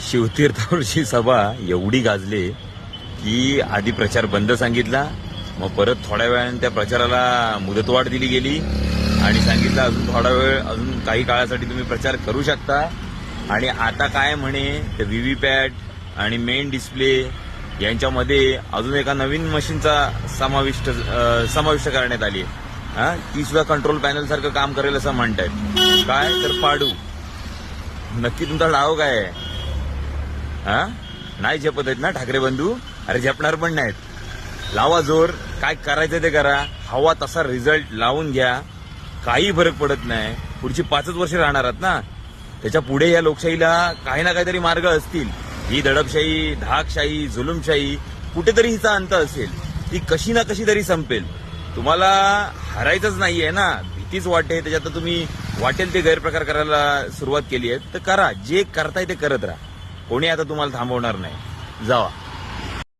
शिवतीर्थावरची सभा एवढी गाजली की आधी प्रचार बंद सांगितला, मग परत थोड्या वेळाने त्या प्रचाराला मुदतवाढ दिली गेली आणि सांगितलं अजून थोडा वेळ, अजून काही काळासाठी तुम्ही प्रचार करू शकता. आणि आता काय म्हणे, ते व्हीव्हीपॅट आणि मेन डिस्प्ले यांच्यामध्ये अजून एका नवीन मशीनचा समाविष्ट करण्यात आली आहे. ती सुद्धा कंट्रोल पॅनल सारखं काम करेल असं म्हणतायत. काय तर पाडू, नक्की तुमचा डाव काय आहे? नाही झेपत आहेत ना ठाकरे बंधू? अरे झेपणार पण नाहीत. लावा जोर, काय करायचं ते करा, हवा तसा रिझल्ट लावून घ्या, काही फरक पडत नाही. पुढची 5च वर्ष राहणार आहात ना, त्याच्या पुढे या लोकशाहीला काही ना काहीतरी मार्ग असतील. ही दडपशाही, धाकशाही, जुलुमशाही कुठेतरी हिचा अंत असेल, ती कशी ना कशी तरी संपेल. तुम्हाला हरायचंच नाहीये ना, भीतीच वाटे, त्याच्यात तुम्ही वाटेल ते गैरप्रकार करायला सुरुवात केली आहे तर करा. जे करताय ते करत राहा, कोणी आता तुम्हाला थांबवणार नाही. जावा.